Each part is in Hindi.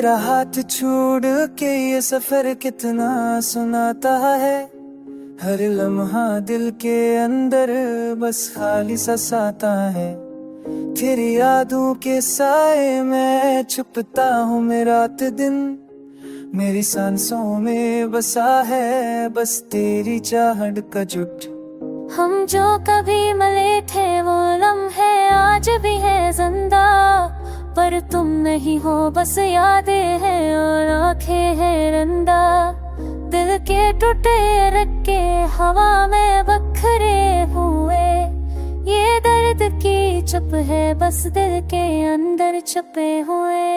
तेरा हाथ छोड़ के ये सफर कितना सुनाता है। हर लम्हा दिल के अंदर बस खाली सा साता है। तेरी यादों के साए में छुपता हूँ मैं रात दिन। मेरी सांसों में बसा है बस तेरी चाहत का जुट। हम जो कभी मिले थे वो लम्हे आज भी है जिंदा, पर तुम नहीं हो बस यादें हैं और आंखें हैं रंदा। दिल के टूटे रक्के हवा में बखरे हुए, ये दर्द की चुप है बस दिल के अंदर छुपे हुए।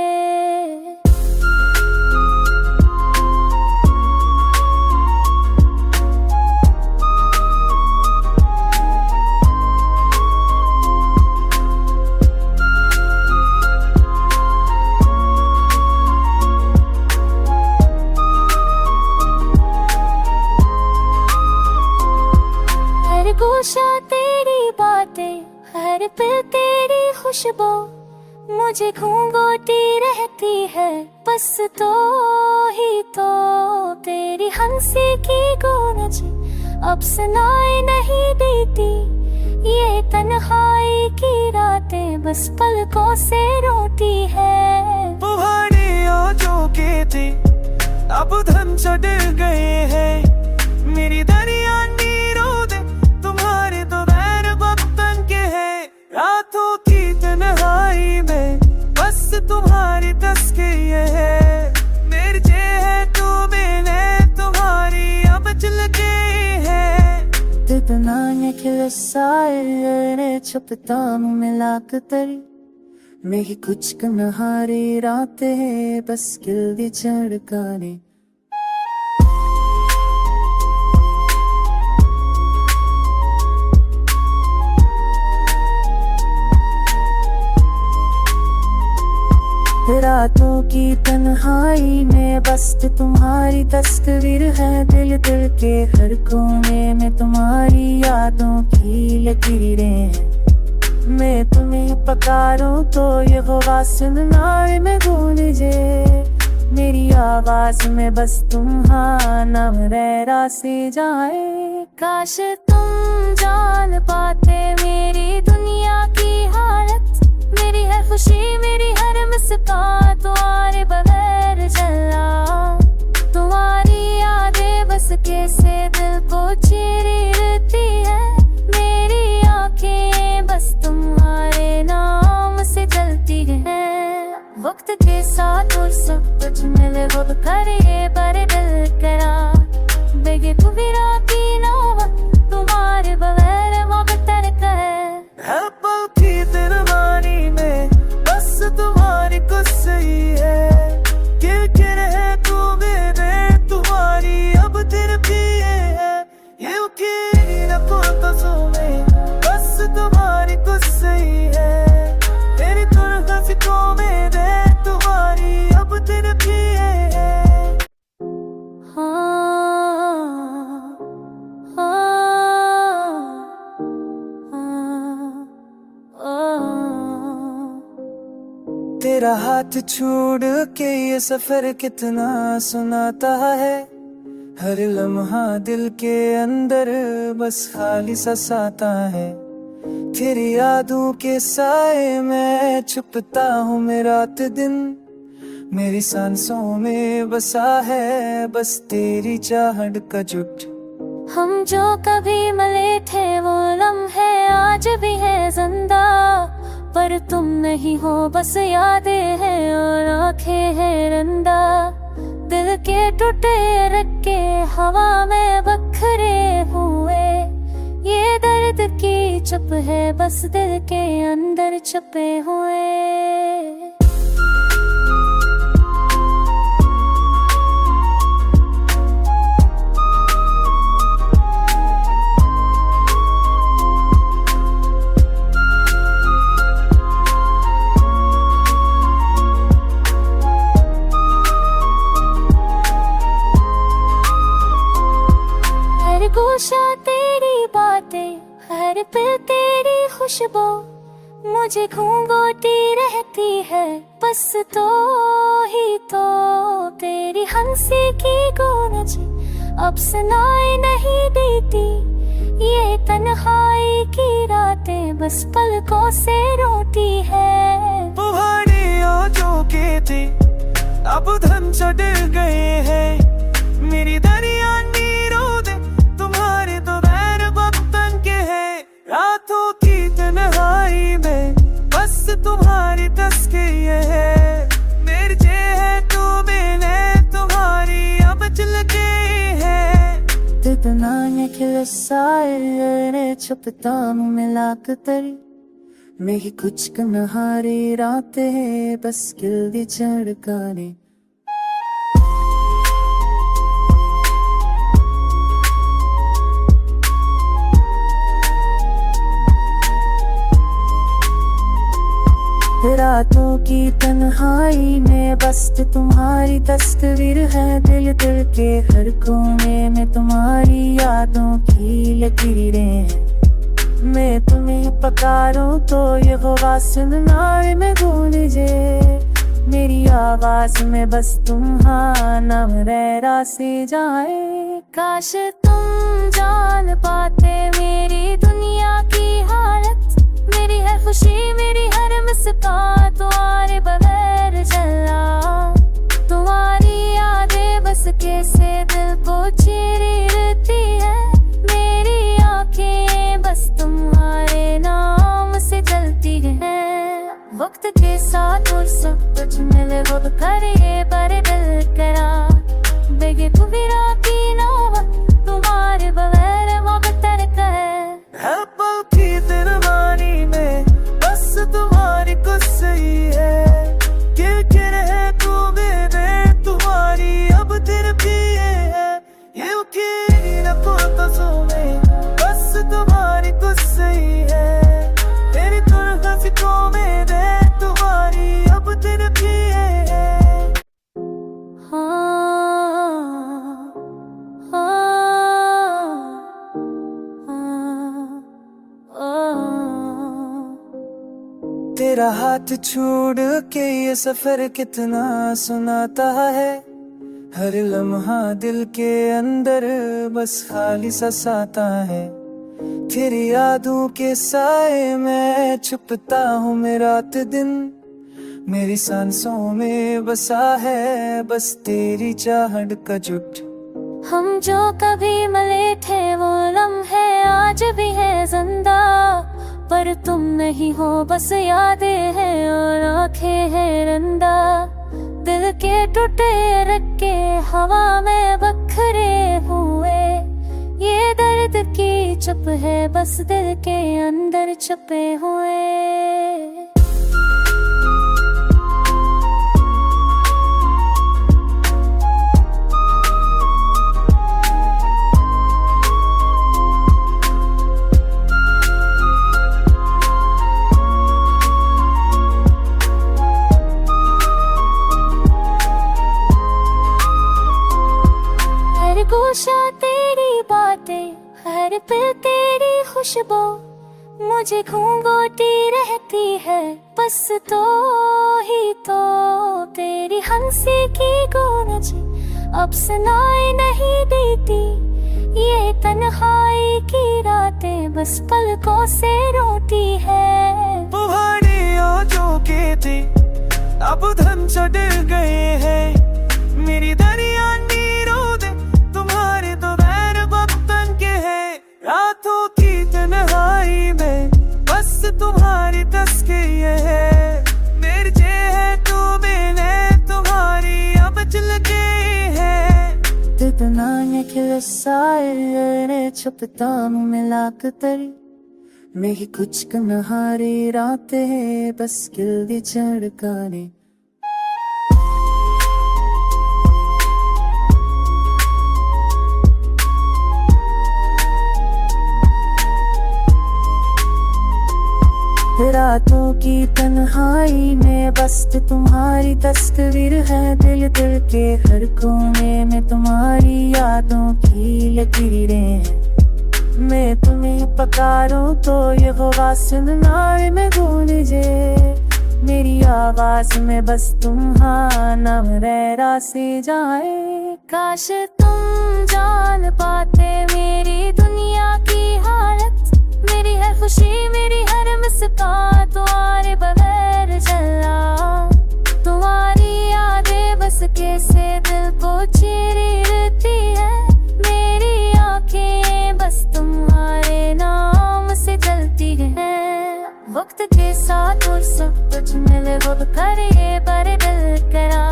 गोशा तेरी बातें, हर पल तेरी खुशबू मुझे घूंघोटी रहती है बस तो ही तो। तेरी हंसी की गूंज अब सुनाई नहीं देती, ये तन्हाई की रातें बस पलकों से रोती है। पहाड़ियों जो के थे अब धन चढ़ गए हैं। मेरी दरिया नीरों दे तुम्हारे तो बैर बन के है। रातों की तन्हाई में बस तुम्हारी तस्वीर है। मेरे जे है तू मैंने तुम्हारी अब चल गई है। कितना खिलसाए छुपता हूँ मिला कर, मेरी कुछ कन्हारी रातें बस गिल्ली चढ़काने। रातों की तन्हाई में बस तुम्हारी तस्वीर है। दिल दिल के हर कोने में तुम्हारी यादों की लकीरें हैं। मैं तुम्हें पकारूं तो ये आवाज़ सुनाई में गूंजे। मेरी आवाज में बस तुम्हारा रहरा से जाए। काश तुम जान पाते मेरी दुनिया की हालत, मेरी हर खुशी मेरी हर मुस्कान तुम्हारे बगैर चला। तुम्हारी यादें बस कैसे दिल को चीरती है। मेरी आंखें बस तुम्हारे नाम से चलती हैं। वक्त के साथ और सब कुछ मिले वो करे पर दिल करा। बेगे कुबीरा की नौबत तुम्हारे बगैर मोहब्बत है। पल की तिरवानी में बस तुम्हारी कुछ सही है। किर है तू मेरे तुम्हारी अब तेरे पिए है। ये उकील में बस तुम्हारी कुछ सही है। तेरी तुरंत मेरे तुम्हारी अब तेरे पिए है। तेरा हाथ छोड़ के ये सफर कितना सुनाता है। हर लम्हा दिल के अंदर बस खाली सा साता है। तेरी यादों के साए में छुपता हूँ मैं रात दिन। मेरी सांसों में बसा है बस तेरी चाहत का जुट। हम जो कभी मिले थे वो लम्हे आज भी है जिंदा, पर तुम नहीं हो बस यादें हैं और आंखें हैं रंदा। दिल के टूटे रक्के हवा में बखरे हुए, ये दर्द की चुप है बस दिल के अंदर छुपे हुए। गोशा तेरी बातें, हर पल तेरी खुशबू मुझे घूंघोटी रहती है बस तो ही तो तेरी हंसी की गूंज अब सुनाई नहीं देती। ये तन्हाई की रातें बस पलकों से रोती है। पहाड़ियाँ जो के थे अब धन चढ़ गए हैं। मेरी दरिया नीरों दे तुम्हारे तो बैर बन के हैं। रातों की तन्हाई में बस तुम्हारी तस्वीर है। मेरे जे है तू मैंने तुम्हारी अब चल गई है। Titnanya खिलसाए छुपता मुँह मिला कर मेरी कुछ कन्हारी रातें बस गिल्ली चढ़काने। रातों की तन्हाई में बस तुम्हारी तस्वीर है। दिल दिल के हर कोने में तुम्हारी यादों की लकीरें हैं। मैं तुम्हें पकारूं तो ये गवा सुनाई में गूंजे। मेरी आवाज में बस तुम्हारा रहरा से जाए। काश तुम जान पाते मेरी दुनिया की हालत। मेरी है खुशी मेरी हर मुस्कान तुम्हारे बगैर चला। तुम्हारी यादें बस कैसे दिल को चीरती है। मेरी आंखें बस तुम्हारे नाम से जलती हैं। वक्त के साथ और सब कुछ मिले वो करे पर दिल करा। बेगे तू भी राती ना तुम्हारे बगैर वक्त है। पल की दरबारी में बस तुम्हारी कुछ सही है। किर है तू मेरे तुम्हारी अब दिल पिए है। ये की न कोता सोने बस तुम्हारी कुछ सही है। तेरी तुरंत फिक्रों में दे तुम्हारी अब दिल पिए है। तेरा हाथ छोड़ के ये सफर कितना सुनाता है। हर लम्हा दिल के अंदर बस खाली सा साता है। तेरी यादों के साए में छुपता हूँ मैं रात दिन। मेरी सांसों में बसा है बस तेरी चाहत का जुट। हम जो कभी मिले थे वो लम्हे आज भी है जिंदा। पर तुम नहीं हो बस यादें हैं और आंखें हैं रंदा। दिल के टूटे रक्के हवा में बखरे हुए। ये दर्द की चुप है बस दिल के अंदर छुपे हुए। गोशा तेरी बातें हर पल तेरी खुशबू मुझे घूंघोटी रहती है। बस तो ही तो तेरी हंसी की गूंज अब सुनाई नहीं देती। ये तन्हाई की रातें बस पलकों से रोती है। पहाड़ियाँ जो के थे अब धन चढ़ गए हैं। मेरी दरिया नीरों दे तुम्हारे तो बैर बन के हैं। रातों की तन्हाई में बस तुम्हारी तस्वीर है। मेरे जे है तू मैंने तुम्हारी अब चल गई है। Titnanya खिलसाए छुपता मुँह मिला कर मेरी कुछ कन्हारी रातें बस गिल्ली चढ़काने। रातों की तन्हाई में बस तुम्हारी तस्वीर है। दिल दिल के हर कोने में तुम्हारी यादों की लकीरें हैं। मैं तुम्हें पकारूं तो ये गवा सुनाई में गूंजे। मेरी आवाज में बस तुम्हारा रहरा से जाए। काश तुम जान पाते मेरी दुनिया की हालत, मेरी हर खुशी मेरी हर मुस्कान तुम्हारे बगैर चला। तुम्हारी यादें बस कैसे दिल को चीरती है, मेरी आंखें बस तुम्हारे नाम से चलती है। वक्त के साथ और सब कुछ मिले वो करे पर दिल करा।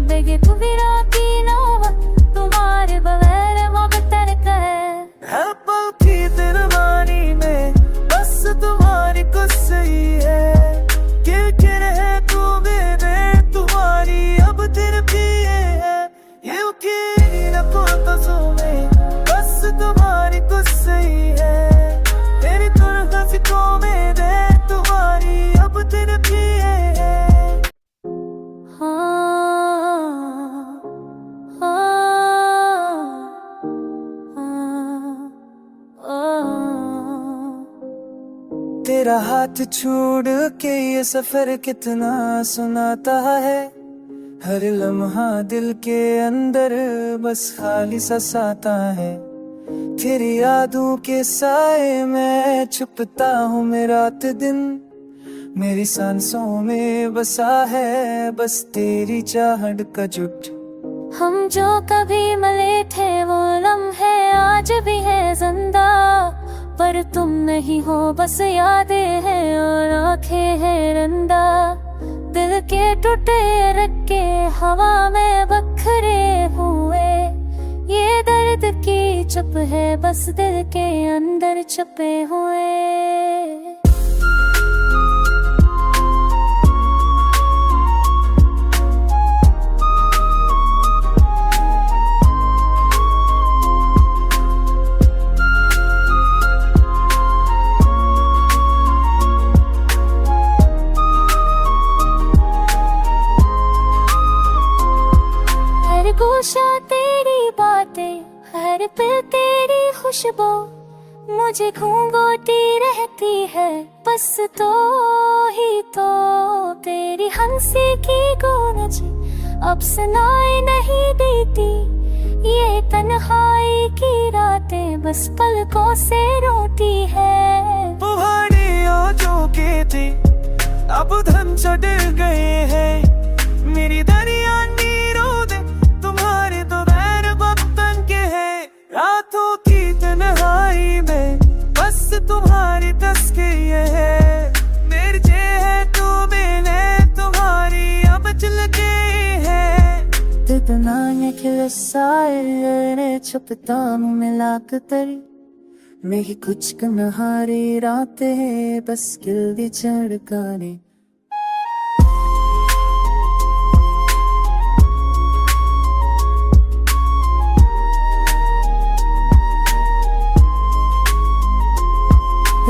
बेगे कुबीरा की नौबत तुम्हारे बगैर मोहब्बत तर्क है। पल की दिलवानी में बस तुम्हारी कुछ सही है। किरकिर है तू मेरे तुम्हारी अब दिल पिए है। ये उकील को तो सुने बस तुम्हारी कुछ सही है। तेरी तुरंत मेरे तुम्हारी अब दिल पिए है। तेरा हाथ छोड़ के ये सफर कितना सुनाता है। हर लम्हा दिल के अंदर बस खाली सा साता है। तेरी यादों के साए में छुपता हूँ मैं रात दिन। मेरी सांसों में बसा है बस तेरी चाहत का जुट। हम जो कभी मिले थे वो लम्हे आज भी है जिंदा, पर तुम नहीं हो बस यादें हैं और आंखें हैं रंदा। दिल के टूटे रक्के हवा में बखरे हुए, ये दर्द की चुप है बस दिल के अंदर छुपे हुए। गोशा तेरी बातें, हर पे तेरी खुशबू मुझे घूंघोटी रहती है बस तो ही तो। तेरी हंसी की गूंज अब सुनाई नहीं देती, ये तन्हाई की रातें बस पलकों से रोती है। पहाड़ियों जो के थे अब धन चढ़ गए हैं। मेरी दरिया नीरों दे तुम्हारे तो बैर बन के है। रातों की तन्हाई में बस तुम्हारी तस्वीर है। मेरी जे है तू मैंने तुम्हारी अब चल गई है। कितना ये खिलसाए छुपता हूँ मिला कर, मेरी कुछ कन्हारी रातें बस गिल्ली चढ़काने।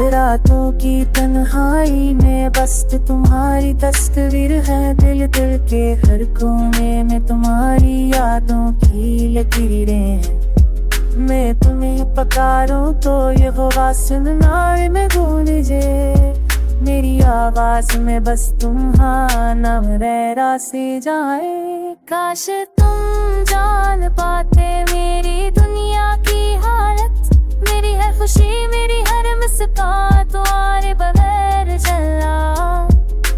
रातों की तन्हाई में बस तुम्हारी तस्वीर है। दिल दिल के हर कोने में तुम्हारी यादों की लकीरें हैं। मैं तुम्हें पकारूं तो ये होगा सुनना में गूंजे। मेरी आवाज में बस तुम्हारा नाम रहरा से जाए। काश तुम जान पाते मेरी दुनिया की हालत, मेरी हर खुशी मेरी हर मुस्कान तुम्हारे बगैर चला।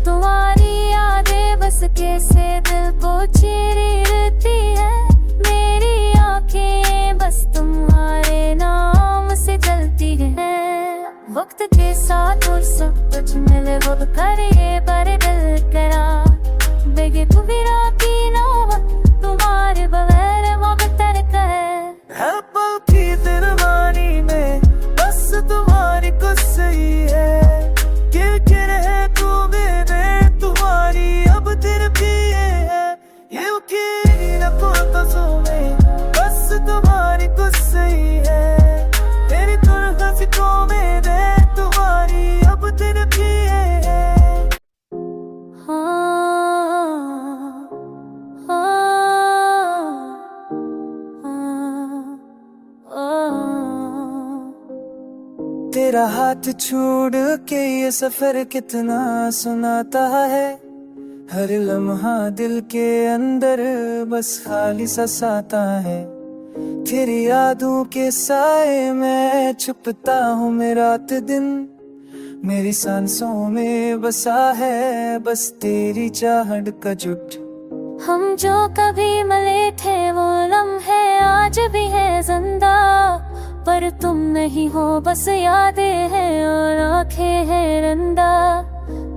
तुम्हारी यादें बस कैसे दिल को चीरती है, मेरी आंखें बस तुम्हारे नाम से चलती है। वक्त के साथ और सब कुछ मिले वो करे पर दिल करा। बेगे कुबीरा की नौबत तुम्हारे बगैर मोहब्बत तर्क है। पल की दिलवानी में बस तुम्हारी कुछ सही है। किरकिर है तू मेरे तुम्हारी अब दिल पिए है। ये उकील को तो सुने बस तुम्हारी कुछ सही है। तेरी तुरंत मेरे तुम्हारी अब दिल पिए है। तेरा हाथ छोड़ के ये सफर कितना सुनाता है, हर लम्हा दिल के अंदर बस खाली सा साता है। तेरी यादों के साए में छुपता हूँ मैं रात दिन, मेरी सांसों में बसा है बस तेरी चाहत का जुट। हम जो कभी मिले थे वो लम्हे आज भी है जिंदा, पर तुम नहीं हो बस यादें हैं और आंखें हैं रंदा।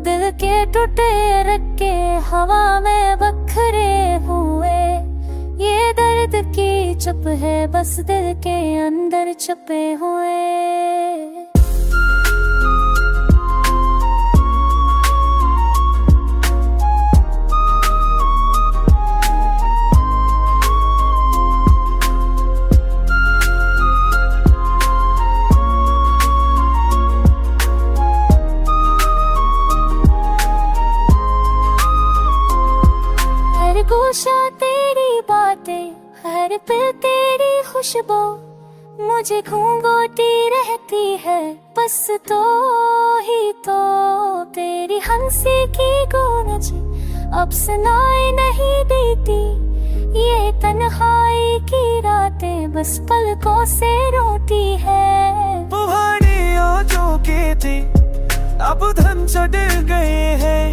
दिल के टूटे रक्के हवा में बखरे हुए, ये दर्द की चुप है बस दिल के अंदर छुपे हुए। गोशा तेरी बातें, हर पल तेरी खुशबू मुझे घूंघोटी रहती है बस तो ही तो। तेरी हंसी की गूंज अब सुनाई नहीं देती, ये तन्हाई की रातें बस पलकों से रोती है। पहाड़ियाँ जो के थे अब धन चढ़ गए हैं,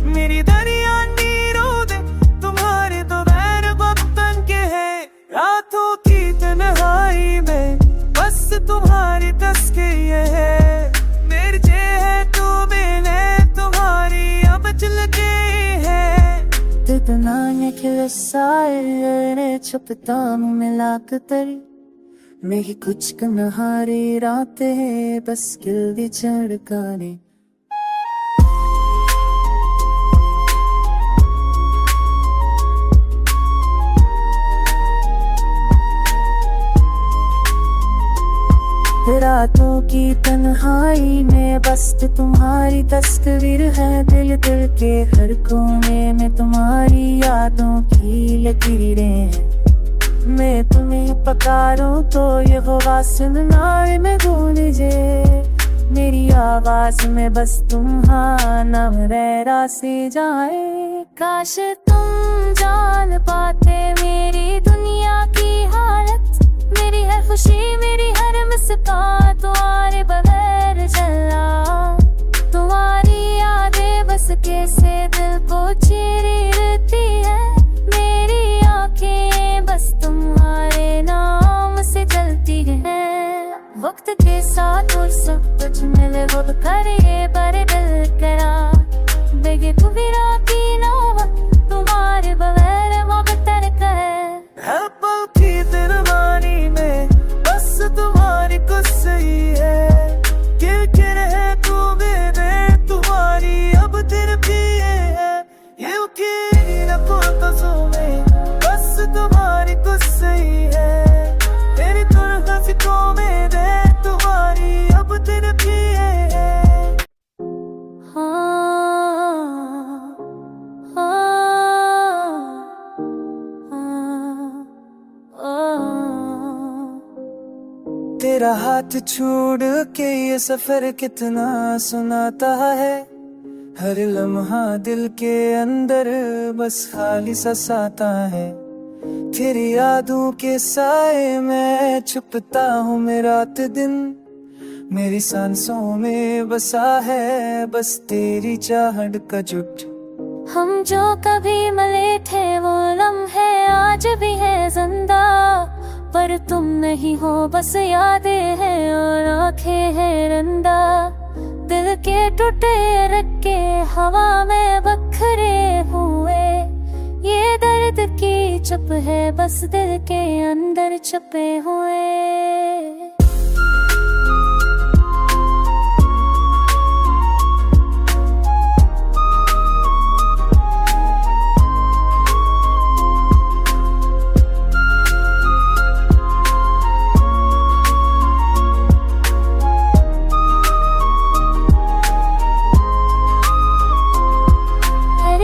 मेरी दरिया नीरों दे तुम्हारे तो बैर बन के हैं। रातों की तन्हाई में बस तुम्हारी तस्वीर है, मेरे जे है तू मैंने तुम्हारी अब चल गई है। कितना निकल सारे छुपता हूँ मिला कर, मेरी कुछ कन्हारी रातें बस दिल दी झड़काने। रातों की तन्हाई में बस तुम्हारी तस्वीर है, दिल दिल के हर कोने में तुम्हारी यादों की लकीरें हैं। मैं तुम्हें पकारूं तो ये आवाज़ सुनाई में गूंजे, मेरी आवाज में बस तुम्हारा रह से जाए। काश तुम जान पाते मेरी दुनिया की हालत, मेरी हर खुशी मेरी हर मुस्कान तुम्हारे बगैर चला। तुम्हारी यादें बस कैसे दिल को चीरती है, मेरी आंखें बस तुम्हारे नाम से चलती हैं। वक्त के साथ और सब कुछ मिले वो करे पर दिल करा, बेगे कुबीरा की नौबत तुम्हारे बगैर मोहब्बत है। पल की तिरवानी में बस तुम्हारी कुछ सही है, किरकिर है तू मेरे तुम्हारी अब दिल भी है। ये उकील तो सोने बस तुम्हारी कुछ सही है, तेरी तुरंत को मेरे तुम्हारी अब दिल भी है। तेरा हाथ छोड़ के ये सफर कितना सुनाता है, हर लम्हा दिल के अंदर बस खाली सा साता है। तेरी यादों के साए में छुपता हूँ मैं रात दिन, मेरी सांसों में बसा है बस तेरी चाहत का जुट। हम जो कभी मिले थे वो लम्हे आज भी है जिंदा, पर तुम नहीं हो बस यादें हैं और आंखें हैं रंदा। दिल के टूटे रक्के हवा में बखरे हुए, ये दर्द की चुप है बस दिल के अंदर छुपे हुए।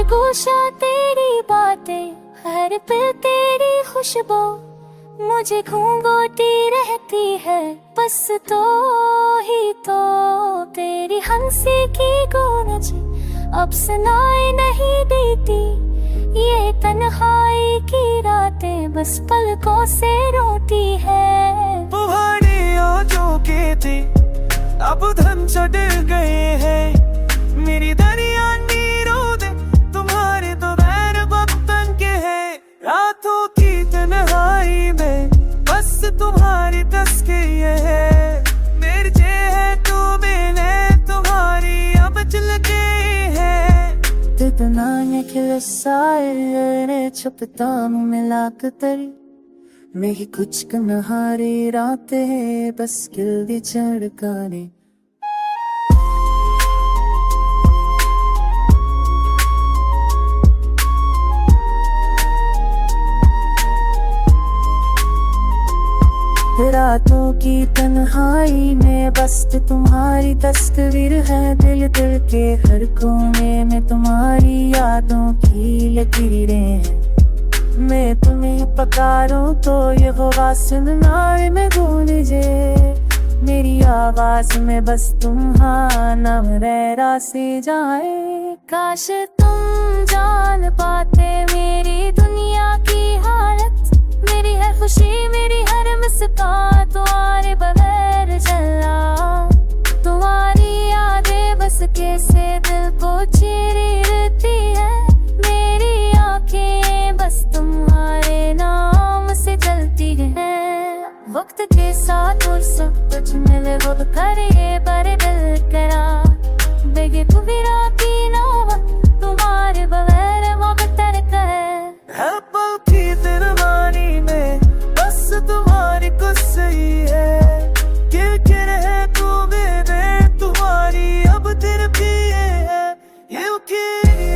गोशा तेरी बातें, हर पल तेरी खुशबू मुझे घूंघोटी रहती है। बस तो ही तो तेरी हंसी की गूंज अब सुनाई नहीं देती। ये तन्हाई की रातें बस पलकों से रोती है। पहाड़ियों जो के थे अब धन चढ़ गए हैं। मेरी दरिया नीरों दे तुम्हारे तो बैर बन के हैं। रातों की तन्हाई में बस तुम्हारी तस्वीर है। मेरे जे है तू मैंने तुम्हारी अब चल के है। कितना खिलसाए छुपता मुँह मिला कर मेरी कुछ कन्हारी रातें बस गिल्ली चढ़काने। रातों की तन्हाई में बस तुम्हारी तस्वीर है। दिल दिल के हर कोने में तुम्हारी यादों की लकीरें हैं। मैं तुम्हें पकारूं तो ये होगा सुनना में गूंजे। मेरी आवाज में बस तुम्हारा नाम रह से जाए। काश तुम जान पाते मेरी दुनिया की हालत। मेरी हर खुशी मेरी हर मुस्कान तुम्हारे बगैर चला। तुम्हारी यादें बस कैसे दिल को चीरती है। मेरी आंखें बस तुम्हारे नाम से जलती है। वक्त के साथ और सब कुछ मिले वो करे पर दिल करा। बेगे तू भी राती ना तुम्हारे बगैर वो तरक है। पल की दरबारी में बस तुम्हारी कुछ सही है। किर है तू मेरे तुम्हारी अब दिल पिए है। ये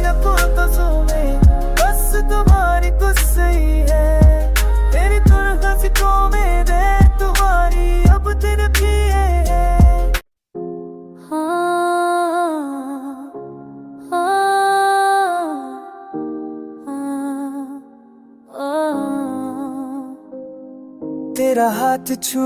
न तो सोने बस तुम्हारी कुछ सही है। तेरी तरह फिक्रों में दे तुम्हारी अब दिल पिए है। तेरा हाथ छू